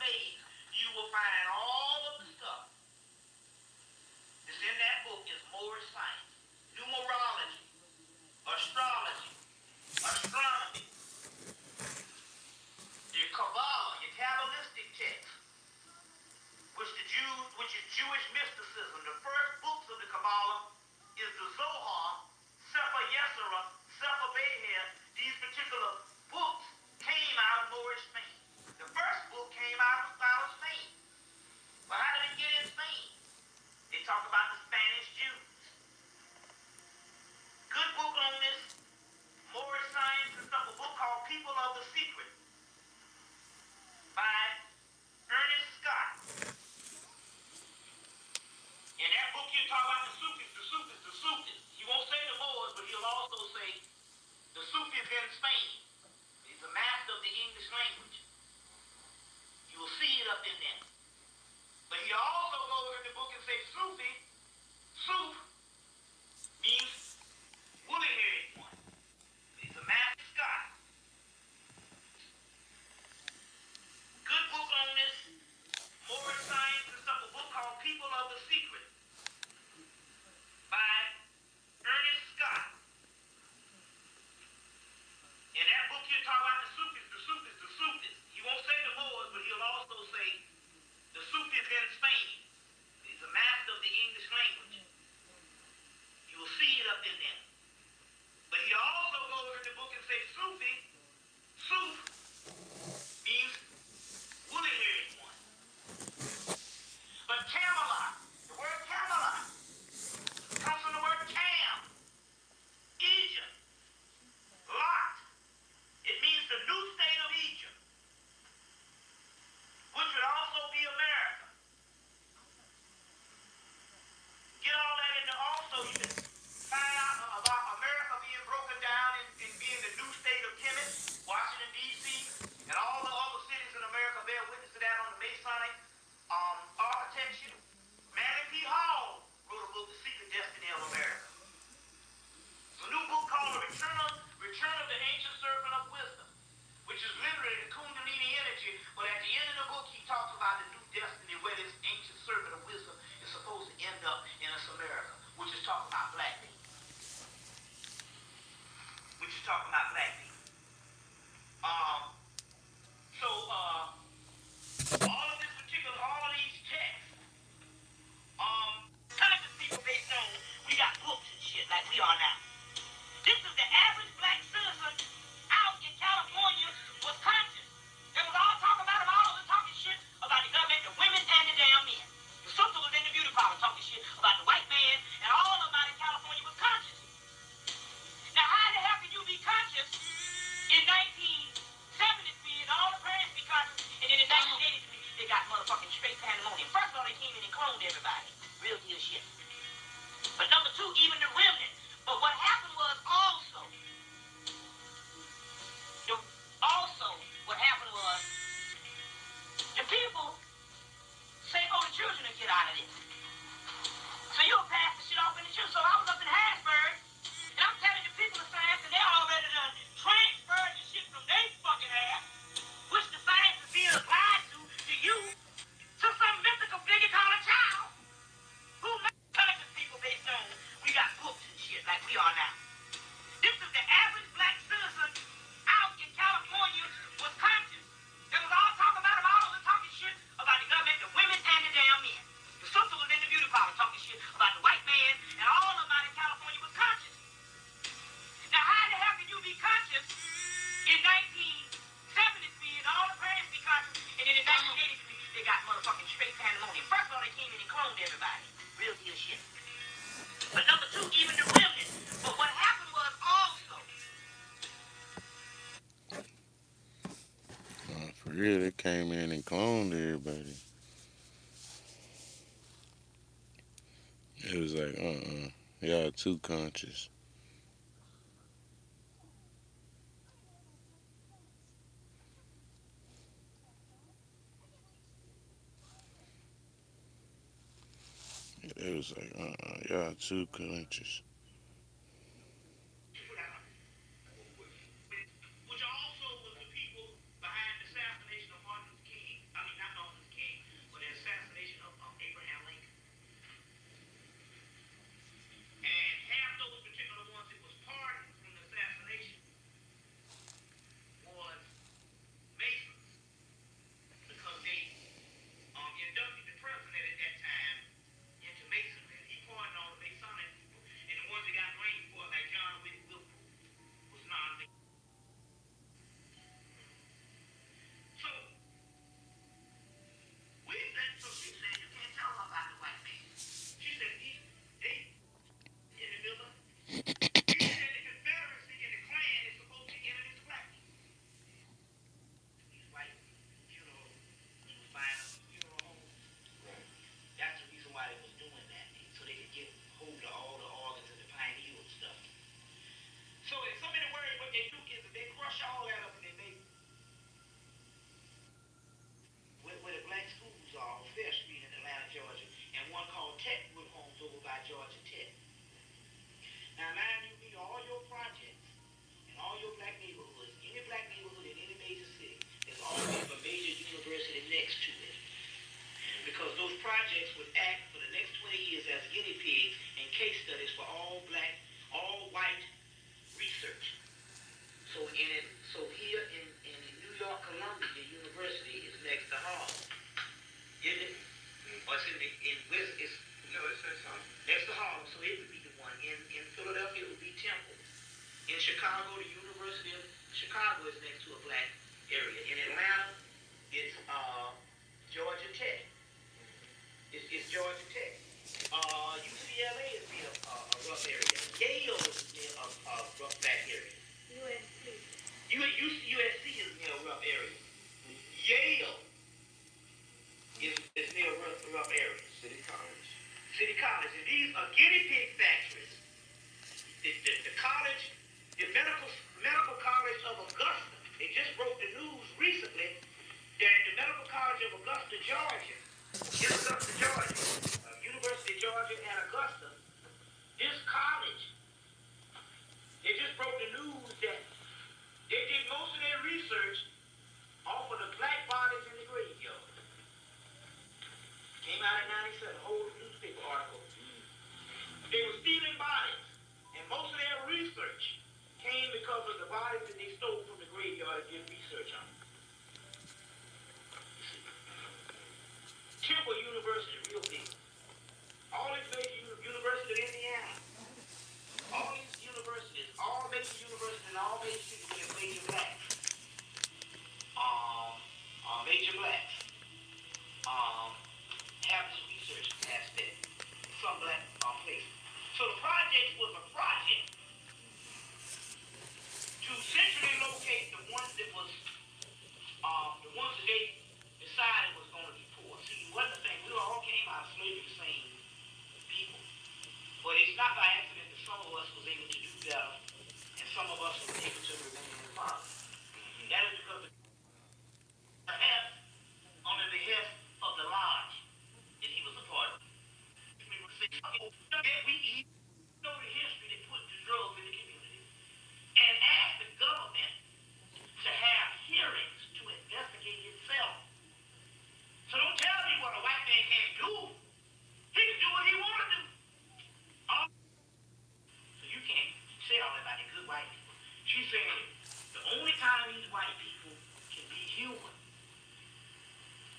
slaves, you will find all of the stuff that's in that book is Moorish science, numerology, astrology, astronomy, your Kabbalah, your Kabbalistic text, which is Jewish mysticism. The first books of the Kabbalah is the Zohar, Sefer Yetzirah, Sefer Beher. These particular books came out of Moorish Spain. The first book came out of Spain. But how did it get in Spain? They talk about the Spanish Jews. Good book on this Moorish science and stuff, a book called People of the Secret by Ernest Scott. In that book you talk about the Sufis. He won't say the Moors, but he'll also say the Sufis in Spain. He's a master of the English language. You will see it up in there. But he also goes in the book and says Sufi, Suf, means woolly-haired one. He's a master Scott. Good book on this Moorish science and stuff, a book called People of the Secret by Ernest Scott. In that book you talk about the Sufis. He won't say the Moors, but he'll also say the Sufis in Spain. He's a master of the English language. You will see it up in there. But he also goes in the book and says Sufi, Suf, means woolly-haired one. But Camelot, the word Camelot, comes from the word Cam, Egypt, Lot. It means the new state of Egypt, which would also be America. Get all that in there also. You can find out about America being broken down and being the new state of Kemet, Washington, D.C., and all the other cities in America bear witness to that on the Masonic architecture. Manly P. Hall wrote a book, The Secret Destiny of America. It's a new book called Return of the Ancient Serpent of Wisdom, which is literally the Kundalini energy, but at the end of the book he talks about the new destiny where this ancient serpent of wisdom is supposed to end up in us America, which is talking about black people. All of these texts, conscious people based on, we got books and shit like we are now. This is the average black citizen out in California was conscious. There was all talk about them, all of them talking shit about the government, the women, and the damn men. The sister was in the beauty parlor talking shit about the white man, and all of them out in California was conscious. Now, how the hell can you be conscious in 1973 and all the parents be conscious, and then in 1983 they got motherfucking straight pandemonium? First of all, they came in and cloned everybody. Real deal shit. But number two, even the remnant. But what happened was what happened was the people say, oh, the children will get out of this. So you'll pass the shit off in the children. So I was up in Harrisburg, and I'm telling the people of science, and they're already done transferred the shit from their fucking ass, which the science is being applied to you, to some mythical figure called a child, who conscious people based on, we got books and shit like we are now. This is the average black citizen out in California was conscious. There was all talk about them, all of them talking shit about the government, the women, and the damn men. The sister was in the beauty parlor talking shit about the white man, and all of them out in California was conscious. Now, how the hell can you be conscious in 1973 and all the parents be conscious, and then in 1983 they got motherfucking straight pandemonium? First of all, they came in and cloned everybody. Real deal shit. But number two, even the remnant. But what happened was for real, they came in and cloned everybody. It was like, y'all too conscious. It was like, y'all too conscious. which also was the people behind the assassination of Martin Luther King. I mean, not because those projects would act for the next 20 years as guinea pigs and case studies for all black, all white research. So here in New York, Columbia University is next to Harvard. Is it? Or it's no, it's next to Harvard, so it would be the one. In Philadelphia, it would be Temple. In Chicago, the University of Chicago is next to a black area. In Atlanta, it's Georgia Tech. It's Georgia Tech. UCLA is near a rough area. Yale is near a rough black area. USC is near a rough area. Yale is near a rough area. City College. And these are guinea pig factories. The college, the medical college of Augusta, they just broke the news recently that the Medical College of Augusta, Georgia, University of Georgia and Augusta, this college, they just broke the news that they did most of their research off of the black bodies in the graveyard. Came out in 97, whole newspaper article. They were stealing bodies, and most of their research came because of the bodies that they stole from the graveyard and did research on. Temple University, real big. All these major universities in Indiana, all these universities, all major universities and all major people with major blacks. Major blacks. Have this research aspect. Some black places. So the project was a project to centrally locate the ones that they decided was going to be poor. See, it wasn't the thing. We all came out of slavery the same people. But it's not by accident that some of us was able to do better and some of us were able to remain in the farm. That is because of the behest, on the behest of the lodge that he was a part of. We know the history that put the drugs in the community and asked the government to have hearings to investigate itself. So don't tell me what a white man can't do. He can do what he want to do. So you can't say all that about the good white people. She said the only time these white people can be human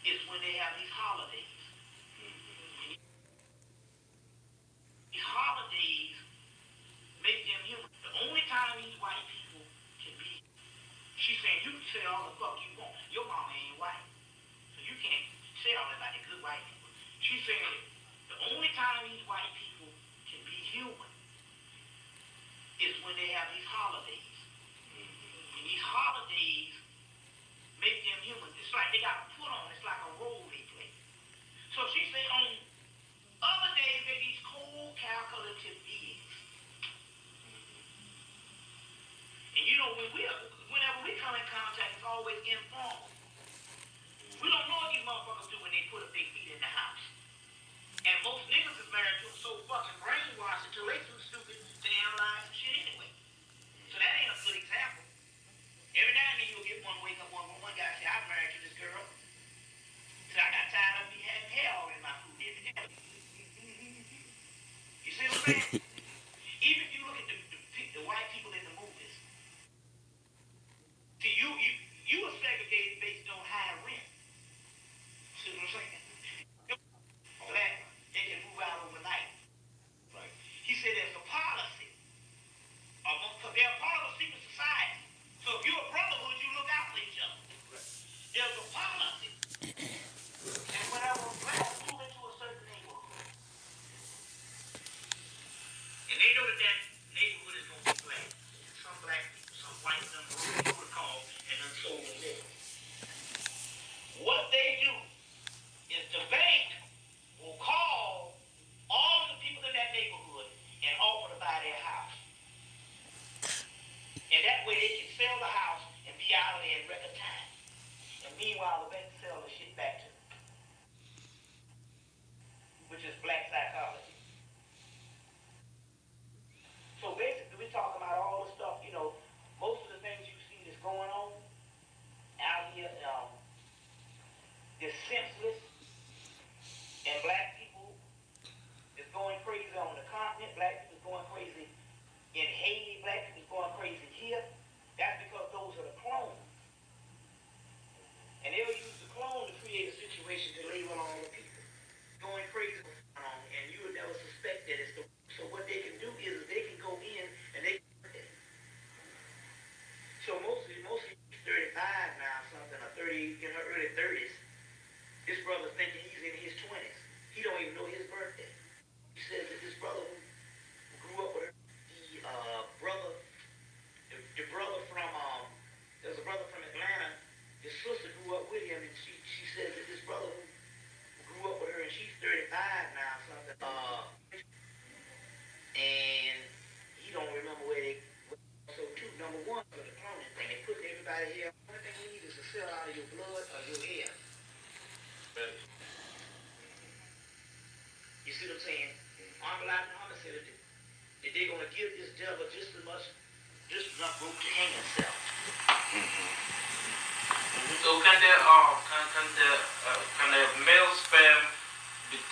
is when they have these holidays. These holidays make them human. The only time these white people can be. She's saying you can say all the fuck you want. Your mama ain't white. So you can't say all that about the good white people. She said the only time these white people can be human is when they have these holidays. And these holidays make them human. It's like they got to put on. It's like a role they play. So she said on other days they're these cold, calculative beings. And you know, whenever we come in contact, it's always informal. We don't know what these motherfuckers do when they put up their feet in the house. And most niggas is married to them so fucking brainwashed until they too stupid to analyze some shit anyway. So that ain't a good example. Every now and then you'll get one wake up, one guy say, I'm married to this girl. So I got tired of me having hair all in my food every day. You see what I'm saying? Even if you look at the white people in the movies, see, you are segregated based on high rent. See what I'm saying? Black, they can move out overnight. Right. He said there's a policy. Because they're a part of a secret society. So if you're a brotherhood, you look out for each other. Right. There's a policy. And whenever blacks move into a certain neighborhood,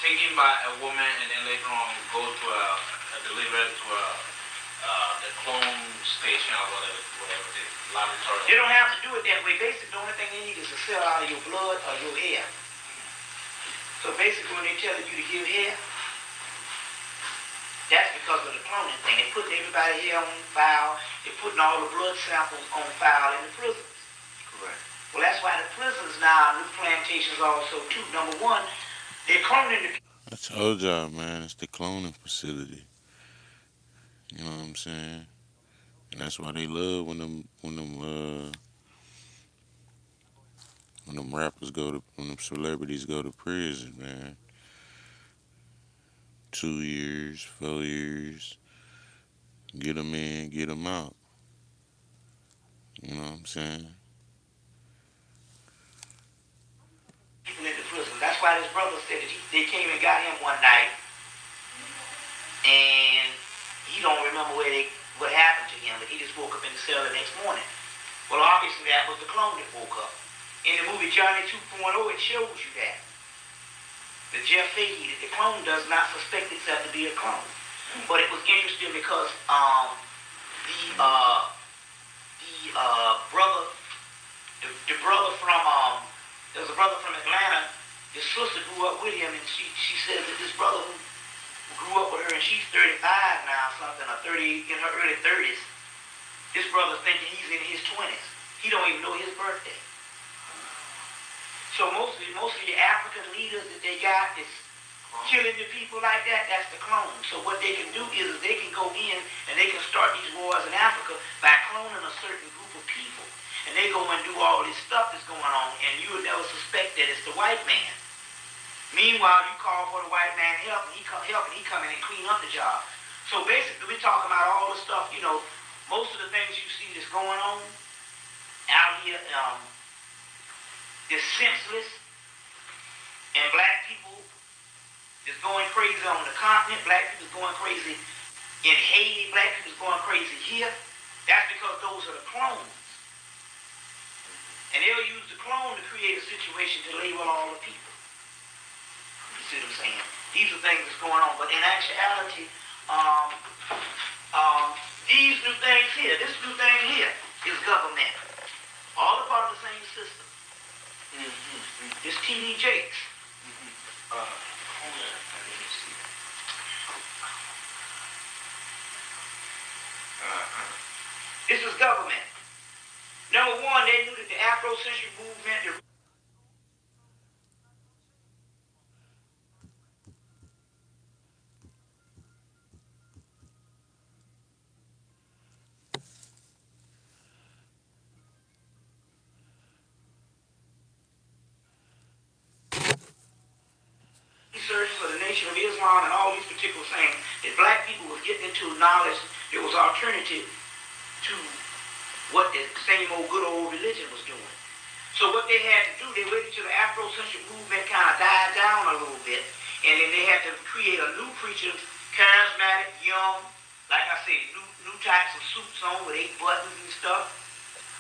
taken by a woman and then later on go to a delivered to the clone station or whatever the laboratory. They don't have to do it that way. Basically, the only thing they need is a cell out of your blood or your hair. So basically, when they tell you to give hair, that's because of the cloning thing. They put everybody here on file. They're putting all the blood samples on file in the prisons. Correct. Well, that's why the prisons now, new plantations also too. Number one, they're cloning the people. I told y'all, man, it's the cloning facility. You know what I'm saying? And that's why they love when them rappers when them celebrities go to prison, man. 2 years, 4 years, get them in, get them out. You know what I'm saying? People in the prison. That's why this brother said that they came and got him one night, and he don't remember what happened to him, but he just woke up in the cell the next morning. Well, obviously that was the clone that woke up. In the movie Johnny 2.0, it shows you that. The Jeff Fahey, the clone does not suspect itself to be a clone. But it was interesting because the brother from there was a brother from Atlanta. His sister grew up with him, and she says that this brother who grew up with her, and she's 35 now, something, or 30 in her early 30s. This brother's thinking he's in his 20s. He don't even know his birthday. So most of the African leaders that they got is killing the people like that. That's the clone. So what they can do is they can go in and they can start these wars in Africa by cloning a certain group of people. And they go and do all this stuff that's going on, and you would never suspect that it's the white man. Meanwhile, you call for the white man help, and he come in and clean up the job. So basically, we're talking about all the stuff, most of the things you see that's going on out here, is senseless, and black people is going crazy on the continent. Black people is going crazy in Haiti. Black people is going crazy here. That's because those are the clones. And they'll use the clone to create a situation to label all the people. You see what I'm saying? These are things that's going on. But in actuality, these new things here, this new thing here is government. All a part of the same system. It's T.D. Jakes. Hold on. Let me see. This is government. Number one, they knew that the Afrocentric movement, research for the Nation of Islam and all these particular things, that black people was getting into knowledge that was alternative to what the same old good old religion was doing. So what they had to do, they waited till the Afrocentric movement kind of died down a little bit, and then they had to create a new preacher, charismatic, young, like I said, new types of suits on with 8 buttons and stuff,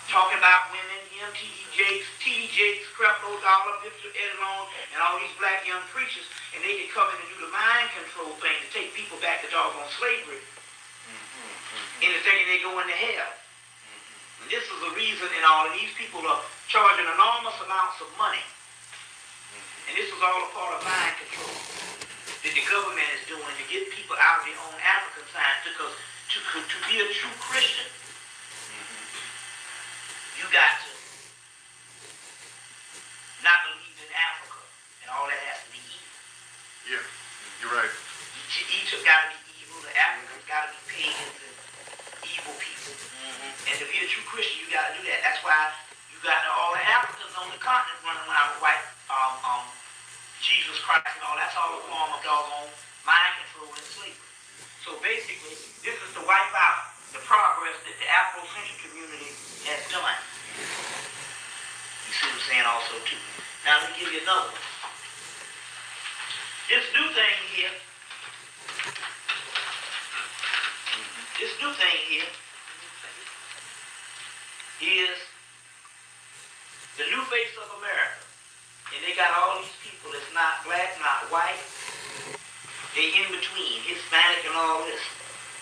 talking about women, T.D. Jakes, Creflo Dollar, Bishop Edlon, and all these black young preachers, and they could come in and do the mind control thing to take people back to doggone slavery, and thinking they go into hell. And this is the reason, and all of these people are charging enormous amounts of money. And this is all a part of mind control that the government is doing to get people out of their own African science, because to be a true Christian, you got to not believe in Africa, and all that has to be evil. Yeah, you're right. Egypt got to be evil, the Africans got to be pagans and evil people. And to be a true Christian, you got to do that. That's why you got all the Africans on the continent running around with white Jesus Christ and all. That's all a form of doggone mind control and slavery. So basically, this is to wipe out the progress that the Afrocentric community has done. You see what I'm saying also too. Now let me give you another one. This new thing here, is the new face of America. And they got all these people that's not black, not white, They in between, Hispanic and all this.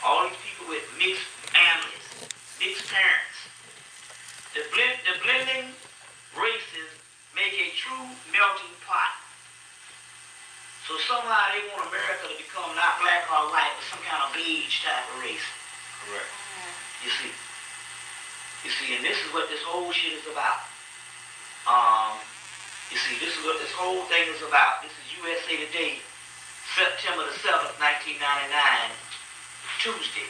All these people with mixed families, mixed parents. The blending races make a true melting pot. So somehow they want America to become not black or white, but some kind of beige type of race. Correct. You see. You see, and this is what this whole shit is about. You see, this is what this whole thing is about. This is USA Today, September the 7th, 1999, Tuesday.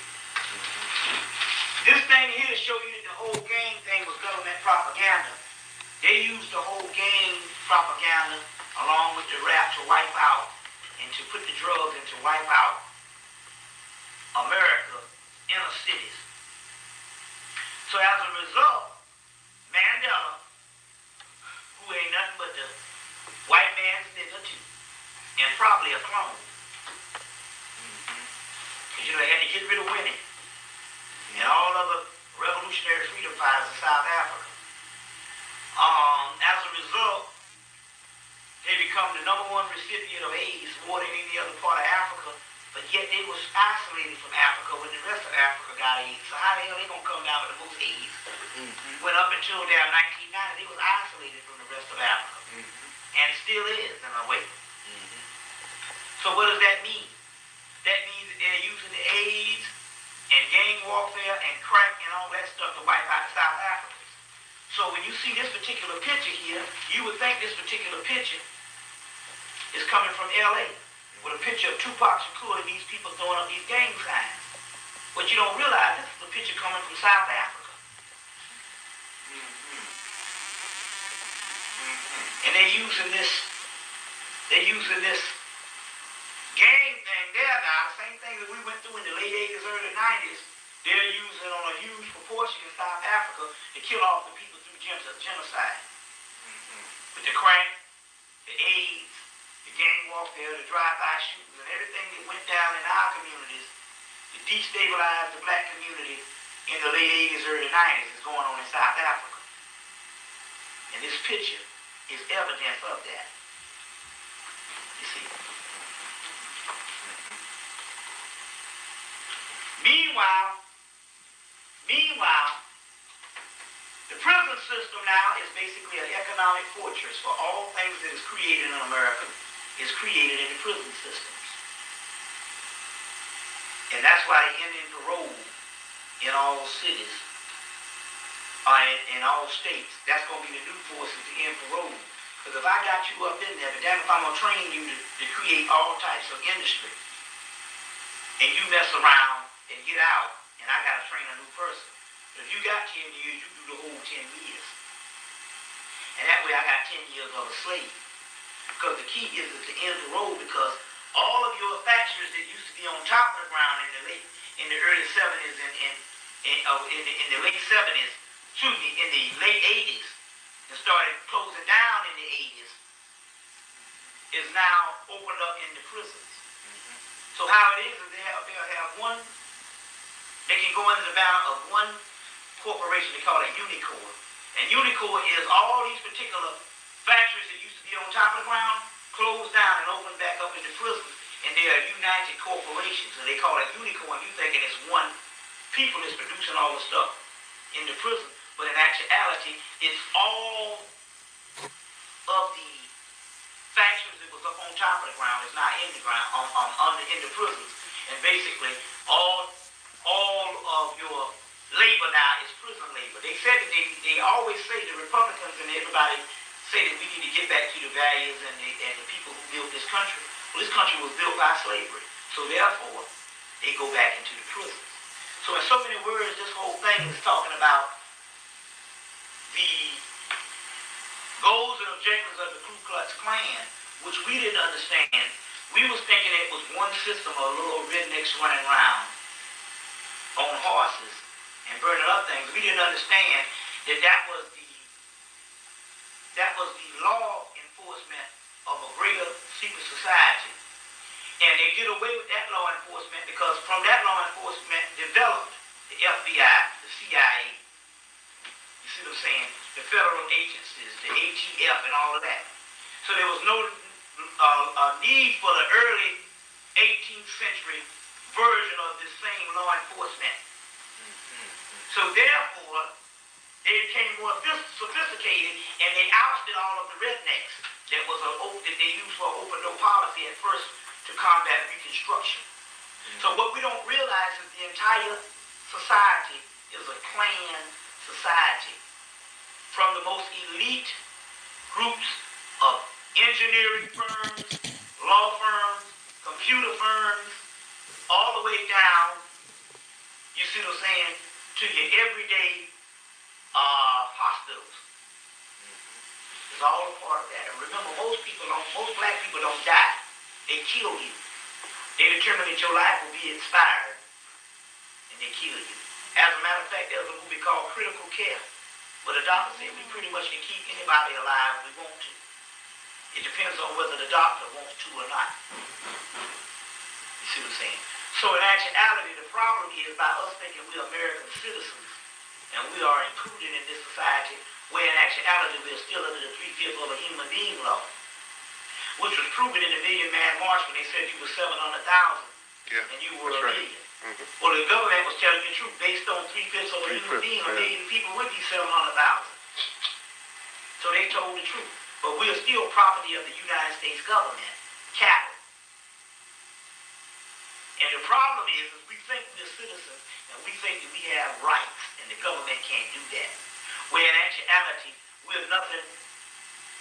This thing here to show you that the whole gang thing was government propaganda. They used the whole gang propaganda along with the rap to wipe out and to put the drugs and to wipe out America inner cities. So as a result, Mandela, who ain't nothing but the white man's nigga too, and probably a clone. Because you know they had to get rid of women and all other revolutionary freedom fighters in South Africa. As a result, they become the #1 recipient of AIDS more than any other part of Africa, but yet they was isolated from Africa when the rest of Africa got AIDS. So how the hell they gonna come down with the most AIDS? When up until their 1990, they was isolated from the rest of Africa, and still is in a way. So what does that mean? That means that they're using the AIDS and gang warfare and crack and all that stuff to wipe out South Africans. So when you see this particular picture here, you would think this particular picture is coming from LA with a picture of Tupac Shakur and these people throwing up these gang signs. But you don't realize this is a picture coming from South Africa. And they're using this gang thing there now, the same thing that we went through in the late 80s, early 90s, they're using on a huge proportion in South Africa to kill off the people through genocide. With the crack, the AIDS, the gang warfare, the drive-by shootings, and everything that went down in our communities to destabilize the black community in the late 80s, early 90s is going on in South Africa. And this picture is evidence of that. You see. Meanwhile, the prison system now is basically an economic fortress for all things that is created in America is created in the prison systems. And that's why the Indian parole in all cities, in all states, that's going to be the new force is the end parole. Because if I got you up in there, but damn if I'm going to train you to create all types of industry, and you mess around and get out, and I got to train a new person. But if you got 10 years, you do the whole 10 years. And that way I got 10 years of a slave. Because the key is at the end of the road, because all of your factories that used to be on top of the ground in the early 70s and in the late 70s, in the late 80s, and started closing down in the 80s, is now opened up in the prisons. So how it is they'll have one, they can go into the bound of one corporation, they call it Unicorn. And Unicorn is all these particular factories that used to be on top of the ground, closed down and opened back up into prisons, and they are united corporations. And they call it Unicorn. You thinking it's one people that's producing all the stuff in the prison, but in actuality, it's all of the factories that was up on top of the ground is not in the ground, in the prisons. And basically, all of your labor now is prison labor. They said that they always say, the Republicans and everybody say that we need to get back to the values and the people who built this country. Well, this country was built by slavery. So therefore, they go back into the prisons. So in so many words, this whole thing is talking about the goals and objectives of the Ku Klux Klan, which we didn't understand. We was thinking it was one system of little rednecks running around on horses and burning up things. We didn't understand that that was the law enforcement of a greater secret society. And they did away with that law enforcement because from that law enforcement developed the FBI, the CIA. You see what I'm saying? The federal agencies, the ATF and all of that. So there was no need for the early 18th century version of this same law enforcement. So therefore, they became more sophisticated, and they ousted all of the rednecks. That was an oath that they used for open door policy at first to combat Reconstruction. So what we don't realize is the entire society is a clan society. From the most elite groups of engineering firms, law firms, computer firms, all the way down, you see what I'm saying, to your everyday hospitals. It's all a part of that. And remember, most black people don't die. They kill you. They determine that your life will be expired, and they kill you. As a matter of fact, there's a movie called Critical Care, where the doctor said we pretty much can keep anybody alive if we want to. It depends on whether the doctor wants to or not. You see what I'm saying? So in actuality, the problem is by us thinking we're American citizens, and we are included in this society, where in actuality we're still under the 3/5 of a human being law, which was proven in the Million Man March when they said you were 700,000 and you were a million. Well, the government was telling you the truth. Based on 3/5 of a human being, a million people would be 700,000. So they told the truth. But we are still property of the United States government, cattle. And the problem is we think we're citizens, and we think that we have rights, and the government can't do that. Where in actuality, we're nothing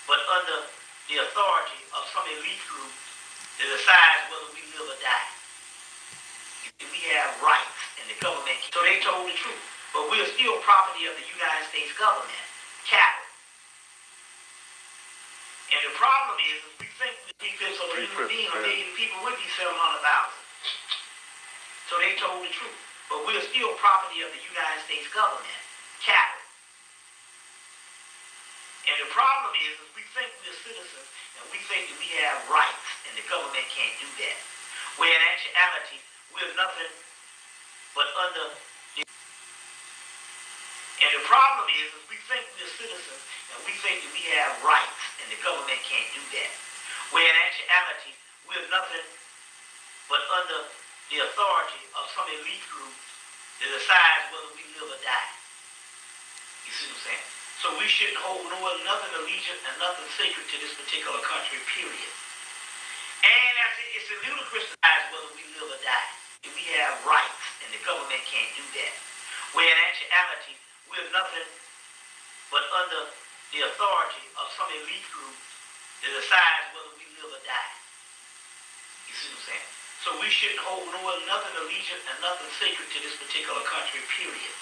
but under the authority of some elite group that decides whether we live or die. We have rights, and the government can't. So they told the truth. But we are still property of the United States government, cattle. And the problem is we think we're 3/5 of a human being, a million people would be 700,000. So they told the truth. But we are still property of the United States government, cattle. And the problem is we think we're citizens, and we think that we have rights, and the government can't do that. Where in actuality, we're nothing but under the... And the problem is we think we're citizens, and we think that we have rights, and the government can't do that. Where in actuality, we're nothing but under the authority of some elite group that decides whether we live or die. You see what I'm saying? So we shouldn't hold nothing allegiant and nothing sacred to this particular country, period. And it's ludicrous to decide whether we live or die. We have rights, and the government can't do that. Where in actuality, we're nothing but under the authority of some elite group that decides whether we live or die. You see what I'm saying? So we shouldn't hold nothing allegiant and nothing sacred to this particular country, period.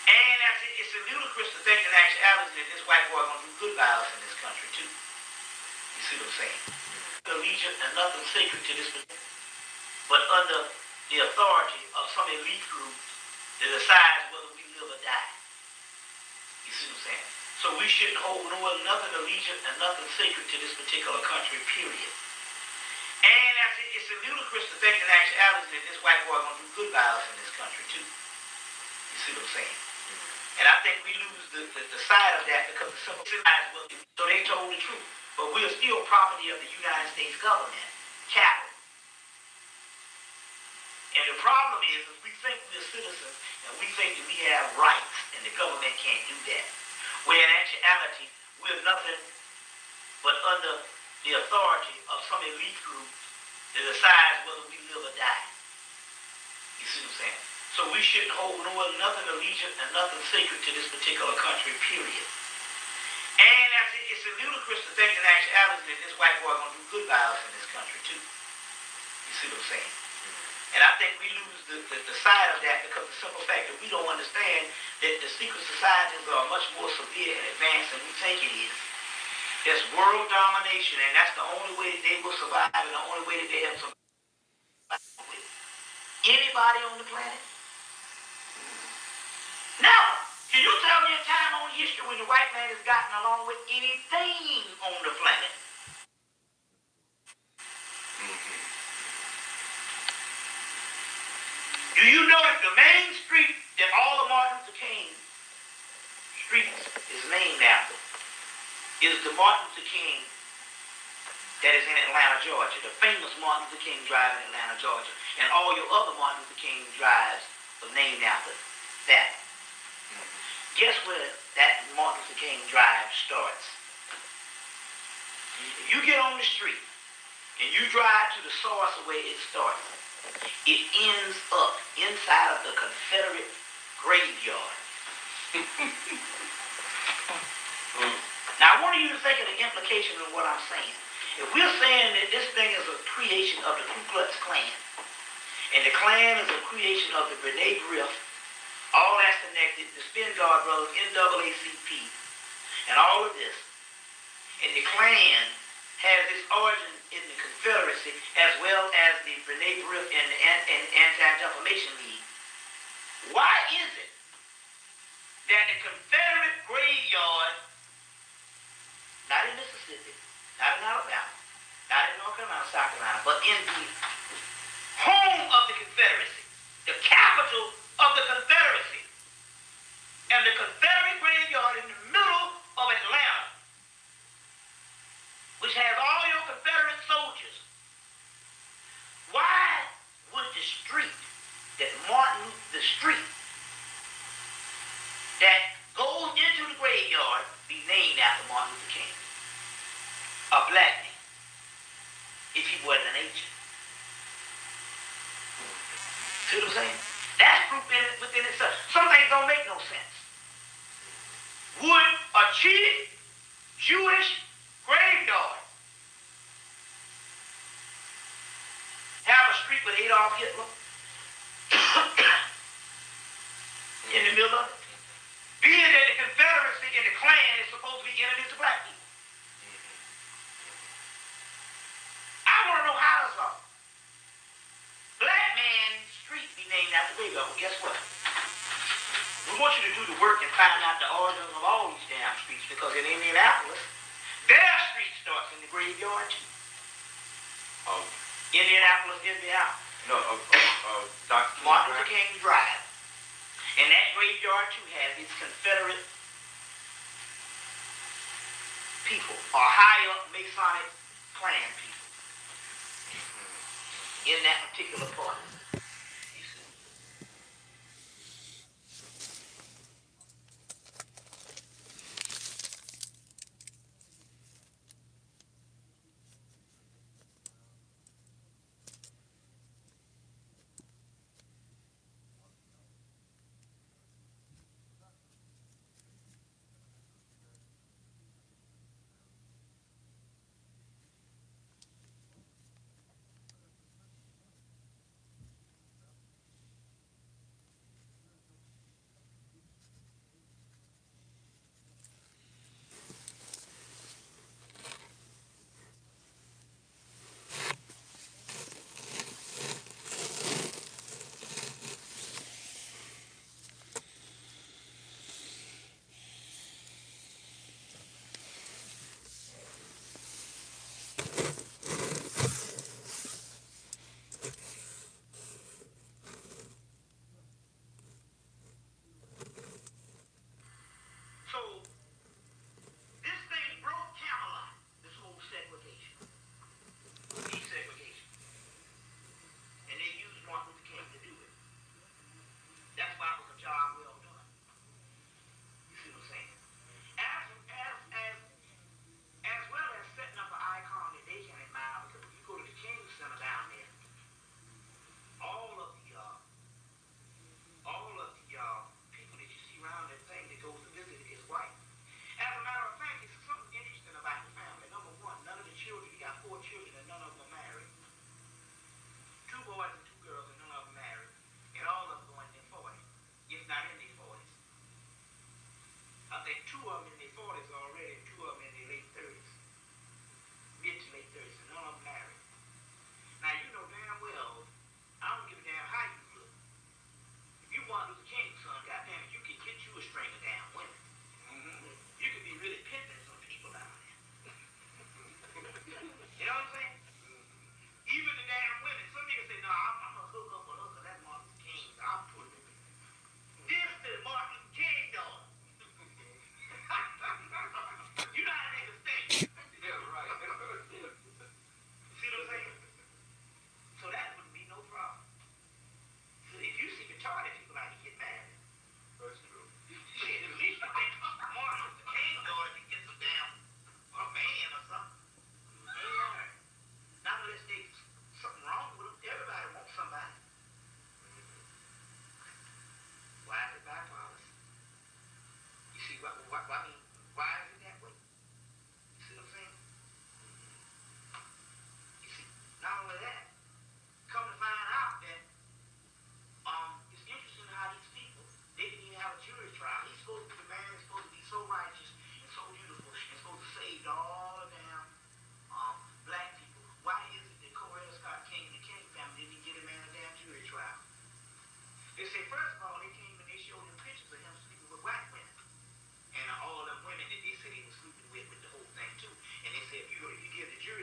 And it's ludicrous to think in actuality that this white boy gonna do good by us in this country too. You see what I'm saying? Allegiant and nothing sacred to this, but under the authority of some elite group that decides whether we live or die. You see what I'm saying? So we shouldn't hold nothing allegiant and nothing sacred to this particular country, period. And it's ludicrous to think in actuality that this white boy gonna do good by us in this country too. You see what I'm saying? And I think we lose the side of that because the simple size will be. So they told the truth. But we are still property of the United States government, cattle. And the problem is we think we're citizens, and we think that we have rights, and the government can't do that. Where in actuality, we're nothing but under the authority of some elite group that decides whether we live or die. You see what I'm saying? So we shouldn't hold nothing allegiant and nothing sacred to this particular country, period. And it's ludicrous to think in actuality that this white boy gonna do good by us in this country too. You see what I'm saying? And I think we lose the side of that because the simple fact that we don't understand that the secret societies are much more severe and advanced than we think it is. There's world domination, and that's the only way that they will survive, and the only way that they have survived with anybody on the planet. Now, can you tell me a time on history when the white man has gotten along with anything on the planet? Do you know that the main street that all of Martin Luther King streets is named after is the Martin Luther King that is in Atlanta, Georgia. The famous Martin Luther King Drive in Atlanta, Georgia. And all your other Martin Luther King drives were named after that. Guess where that Martin Luther King Drive starts? If you get on the street and you drive to the source of where it starts, it ends up inside of the Confederate graveyard. Now I want you to think of the implication of what I'm saying. If we're saying that this thing is a creation of the Ku Klux Klan, and the Klan is a creation of the Brene Brown, all that's connected, the Spingard Brothers, NAACP, and all of this, and the Klan has its origin in the Confederacy as well as the Brene Brown and the Anti-Defamation League. Why is it that the Confederate graveyard, not in Mississippi, not in Alabama, not in North Carolina, South Carolina, but in the home of the Confederacy, the capital of the Confederacy, and the Confederate graveyard in the middle of Atlanta, which has all your Confederate soldiers, why would the street that goes into the graveyard be named after Martin Luther King, a black man, if he wasn't an agent? See what I'm saying? That's proof within itself. Some things don't make no sense. Would a cheated Jewish graveyard have a street with Adolf Hitler in the middle of it? Being that the Confederacy and the Klan is supposed to be enemies to black people. I want to know how it's all. Black Man Street be named after graveyard. Well, guess what? We want you to do the work and find out the origins of all these damn streets, because in Indianapolis, their street starts in the graveyard too. Indianapolis, Indiana. No, Dr. Martin Luther King Drive. And that graveyard too has its Confederate people, or high up Masonic Klan people in that particular part.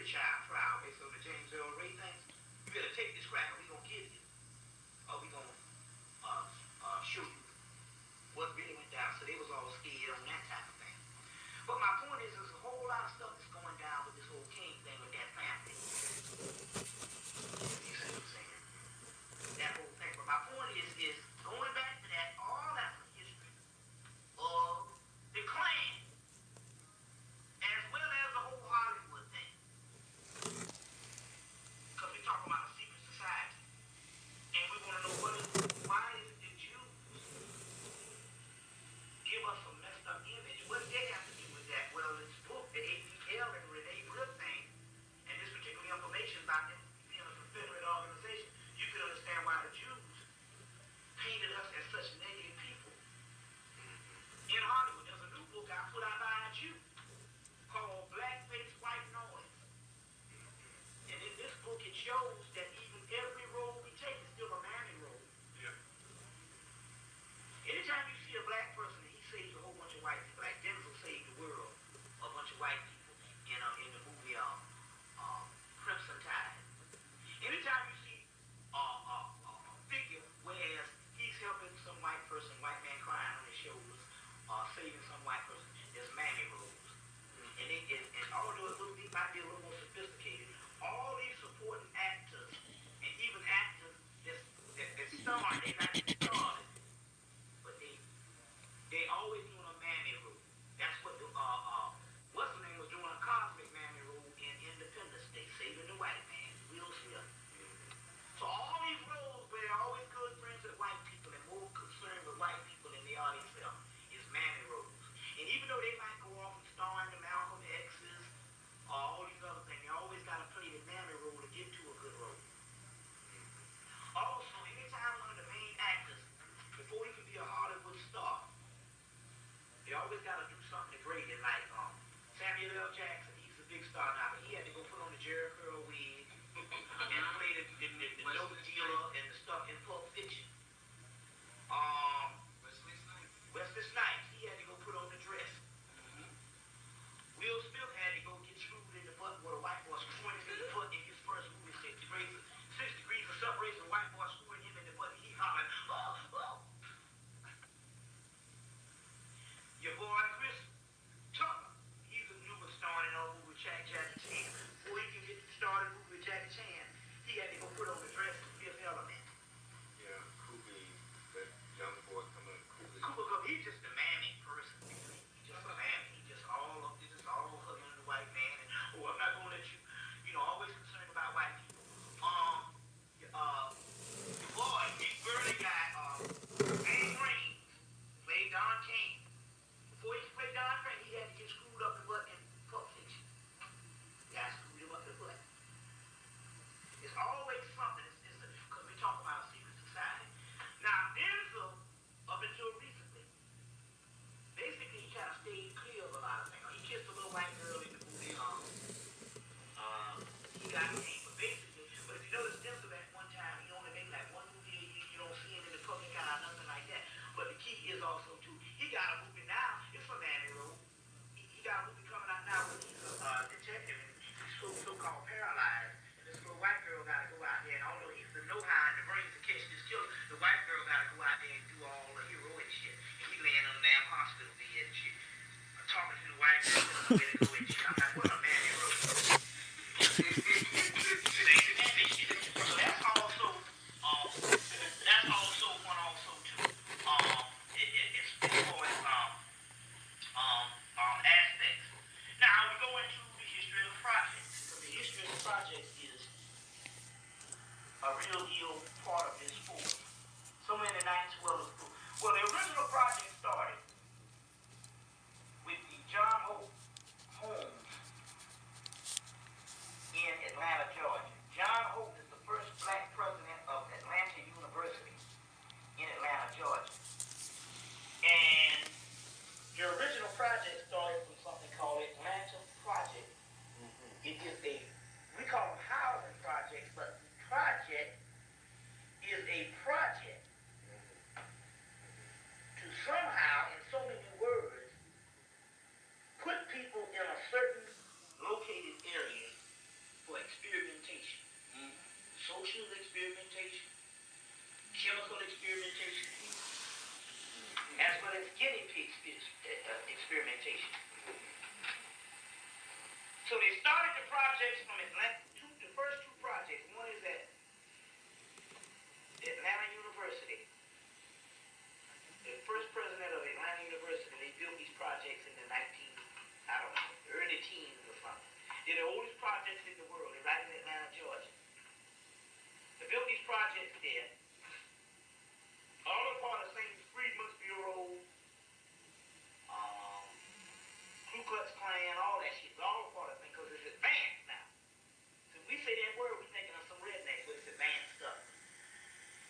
child trial based on the James Earl Ray thing. You better take this crack or we gonna kill you. Or we gonna show you what really went down. So they was all scared on that type of thing. But my point is, there's a whole lot of stuff that's going down with this whole King thing with that family. You see what I'm saying? That whole thing. But my point is going back to that, all that's the history of the Klan, as well as the whole Hollywood thing. Because we talk about a secret society. And we want to know why is it the Jews give us a messed up image? What did they have to do with that? Well, this book, the APL and Renee Good thing, and this particular information about them being a Confederate organization, you can understand why the Jews painted us as such negative people. In Hollywood, there's a new book I put out by a Jew called Blackface White Noise. And in this book, it shows that even every road we take is still a manly road. Yeah. Anytime you see a black person and he saves a whole bunch of white people, like Denzel saved the world, a bunch of white people, in the movie Crimson Tide. Anytime you see a figure, whereas he's helping some white person, white man crying on his shoulders, saving some white person, there's manly roads. And although it might be a little more sophisticated, all these supporting actors, and even actors that star, they not started, but they always doing a manly role. That's what what's the name was doing, a cosmic manly role in Independence Day, saving the white man, Will Smith. So all these roles where they're always good friends with white people and more concerned with white people than they are themselves is manly roles. And even though they might go off and star in the Malcolm X's, all these other things, they always got to play the manly role to get to a good role. Also, anytime one of the main actors, before he can be a Hollywood star, they always got to do something great. And like Samuel L. Jackson, he's a big star now, but he had to go put on the Jerry Curl wig and play the dope dealer and the stuff in Pulp Fiction. Wesley Snipes, he had to go put on the dress. Will Smith had to go get screwed in the butt with a white boy screwing him in the butt in his first movie, 6 degrees of separation, a white boy screwing him in the butt, and he hollering, oh, oh. Your boy Chris Tucker, he's a new one starring in a movie with Jackie Chan. Before he can get started in a movie with Jackie Chan, he had to go put on the dress to Fifth Element. Yeah, Cooley, that young boy coming, Cooley. Cooper, he's just a manly person. He's just a man. He's just all hugging the white man. And, oh, I'm not going to let you, always concerned about white people. Your boy, big burly guy, Bang Rain, played Don King. Before he played Don King, he had to get screwed up the butt in Pulp Fiction. Guy screwed him up the butt. It's always something. Because we talk about a secret society. Now, Denzel, up until recently, basically he kind of stayed clear of a lot of things. He kissed a little white girl in the movie. He got paid, but basically, but if you notice Denzel at one time, he only made like one movie. You don't see him in the public eye, nothing like that. But the key is also too, he got a movie now. It's a manly role. He got a movie coming out now where he's a detective and he's so-called paralyzed. And this little white girl got to go out there, and although he's the know-how and the brains to catch this killer, the white girl got to go out there and do all the heroic shit. And he laying on the damn hospital bed and shit. Talking to the white girl, telling her where to go and shit. I'm like, what a manly role. So that's also one also too. As far as aspects. Now we go into the history of the project. Because the history of the project is a real deal part of this force. Somewhere in the 1912, well, the original project started with the John Hope Holmes in Atlanta, Georgia. John Hope is the first black president of Atlanta University in Atlanta, Georgia. And the original project started from something called Atlanta Project. It is we call them housing projects, but the project is a project to somehow, in projects from Atlanta, the first two projects, one is at Atlanta University. The first president of Atlanta University, they built these projects in the early teens or something. They're the oldest projects in the world. They're right in Atlanta, Georgia. They built these projects there. All a part of the same Freedmen's Bureau, Ku Klux Klan, all that shit. It's all a part of the thing because it's advanced now. So we say that word, we're thinking of some rednecks, but it's advanced stuff.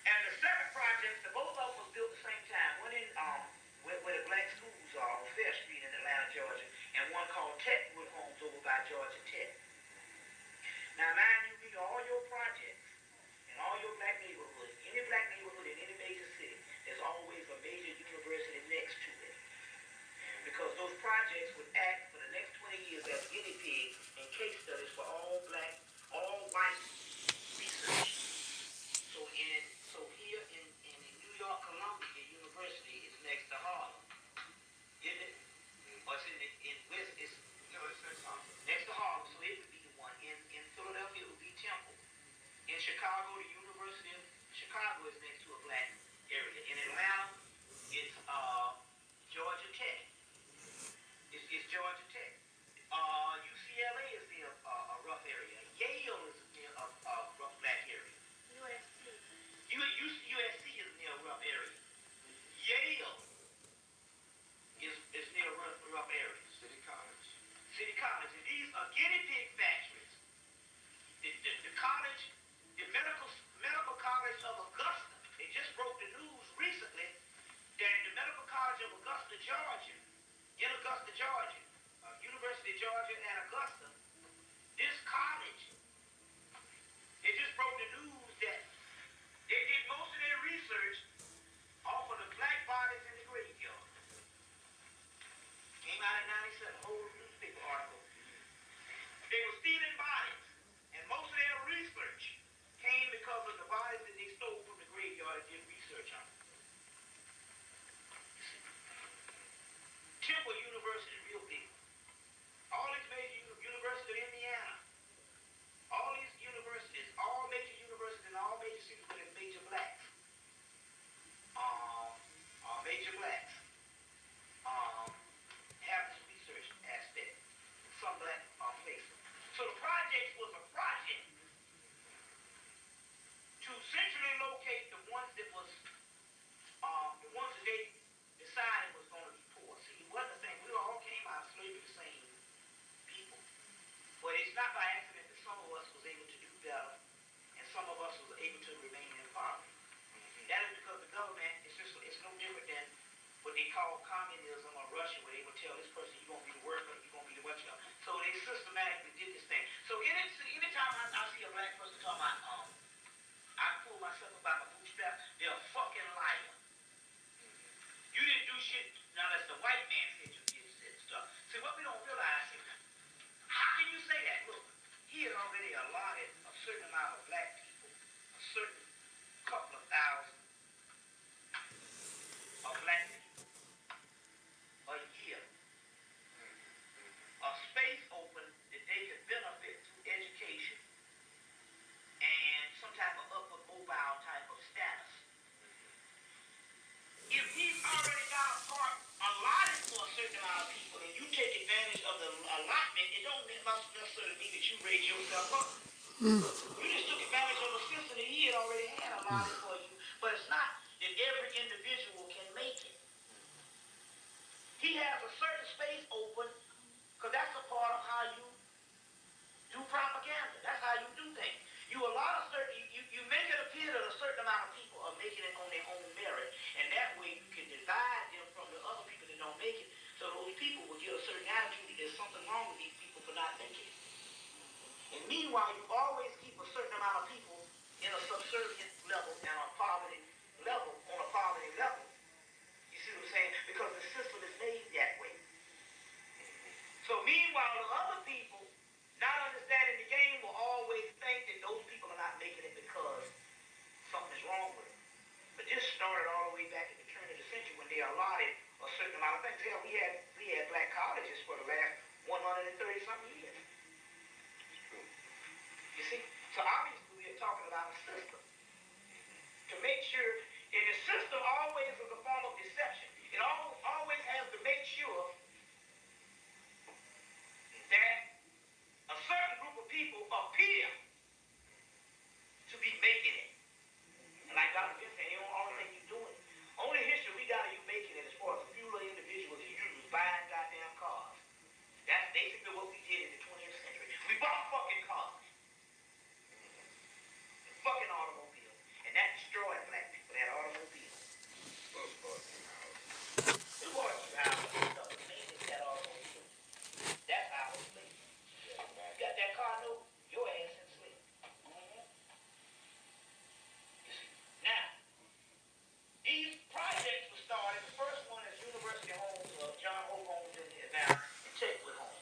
And the second project, both of them was built at the same time. One in where the black schools are on Fair Street in Atlanta, Georgia, and one called Techwood Homes over by Georgia Tech. Now, mind you, read all your projects in all your black neighborhoods, any black neighborhood in any major city, there's always a major university next to it. Because those projects would act for the next 20 years as guinea pigs and case studies for all black, all white research. So here in New York, Columbia University is next to Harlem, isn't it? Or it's next to Harlem, so it would be the one. In Philadelphia, it would be Temple. In Chicago, the University of Chicago is next to a black area. In Atlanta, it's Georgia Tech. It's Georgia Tech. UCLA is near a rough area. Yale is near a rough black area. USC is near a rough area. Yale is near rough areas. City College. And these are guinea pig factories. The college, the medical college of Augusta, they just broke the news recently that the Medical College of Augusta, Georgia, in Augusta, Georgia, University of Georgia and Augusta, this college, they just broke the news that they did most of their research off of the black bodies in the graveyard. Came out in 97, whole newspaper article. They were stealing bodies, and most of their research came because of the bodies that they stole from the graveyard and did research on. Temple University, real big. All these major universities in Indiana, all these universities, all major universities in all major cities with major blacks, have this research aspect. Some black places. So the project was a project to centrally locate the ones that they decided was going to be poor. See, it wasn't the thing. We all came out of slavery the same people. But it's not by accident that some of us was able to do better and some of us was able to remain in poverty. That is because the government it's no different than what they call communism or Russia, where they would tell this person, you're going to be the worker, you're going to be the what you know. So they systematically did this thing. So anytime I see a black person talking about, I pull myself up by my bootstraps, they're a fucking liar. You didn't do shit, now that's the white man said you did stuff. See, what we don't realize is, how can you say that? Look, he had already allotted a certain amount of black people, a certain couple of thousand of black people a year, a space open that they could benefit through education and some type of upward mobile type of status. If he's already got a part allotted for a certain amount of people and you take advantage of the allotment, it don't necessarily mean that you raise yourself up. You just took advantage of a system that he had already had allotted for you, but it's not that every individual can make it. He has a certain space open because that's a part of how you do propaganda. That's how you do things. You allot you make it appear that a certain amount of people are making it on their own merit, and that way you can divide them from the other people that don't make it. So those people will get a certain attitude that there's something wrong with these people for not making it. And meanwhile, you always keep a certain amount of people in a subservient level and a poverty level, on a poverty level. You see what I'm saying? Because the system is made that way. So meanwhile, the other people, not understanding the game, will always think that those people are not making it because something is wrong with them. But this started all the way back at the turn of the century when they allotted a certain amount of things. Hell, we had black colleges for the last 130-something years. So obviously we're talking about a system to make sure, and the system always is a form of deception. It always has to make sure that a certain group of people appear to be making it. And like Dr. Vince said, all the thing you're doing. Only history we got of you making it as far as a few little individuals is you buying goddamn cars. That's basically what we did in the 20th century. We bought fucking cars. Fucking automobiles. And that destroyed black people, that automobile. It was how stuff was made in that automobile. That's how it was made. You got that car note, your ass in sleep. You see. Now, these projects were started. The first one is University Homes, John Hope Homes in Atlanta, and Chedwood Homes.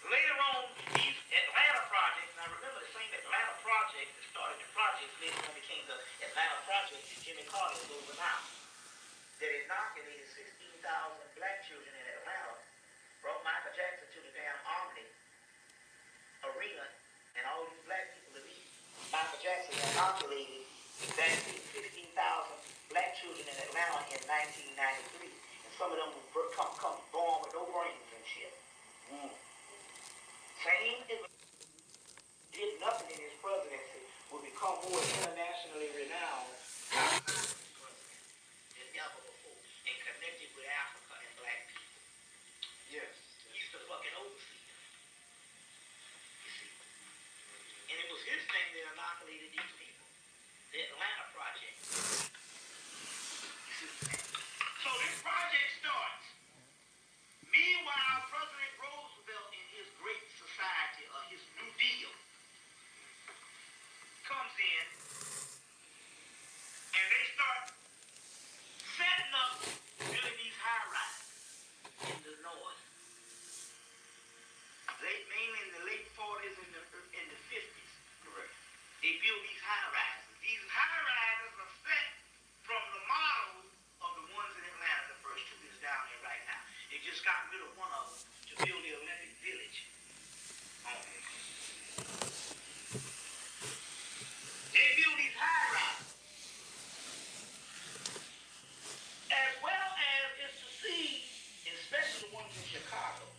Later on, these Atlanta projects, and I remember the same Atlanta project that started the projects, later on became the Atlanta project that Jimmy Carter was over now, that inoculated 16,000 black children in Atlanta, brought Michael Jackson to the damn Omni arena, and all these black people to leave. Michael Jackson inoculated exactly 16,000 black children in Atlanta in 1993, and some of them were come born with no brains and shit. Same as did nothing in his presidency will become more internationally renowned than ever before, and connected with Africa and black people. Yes. He's the fucking overseer. You see. And it was his thing that inoculated these people. The Atlanta Project. You see. So this project starts. Meanwhile, President Roosevelt in his Great Society, or his New Deal, comes in, and they start setting up building these high-rises in the north. Mainly in the late 40s and the 50s. Correct. They build these high-rises. These high-rises are set from the models of the ones in Atlanta. The first two is down there right now. They just got rid of one of them to build the Olympic Village. They build these high-rises. As well as is to see, especially the ones in Chicago,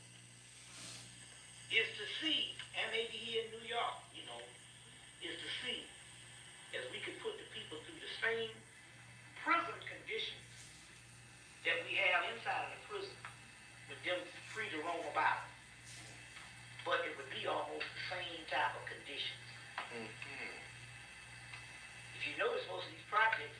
is to see, and maybe here in New York, is to see, as we could put the people through the same prison conditions that we have inside of the prison, with them free to roam about. But it would be almost the same type of conditions. Mm-hmm. If you notice, most of these projects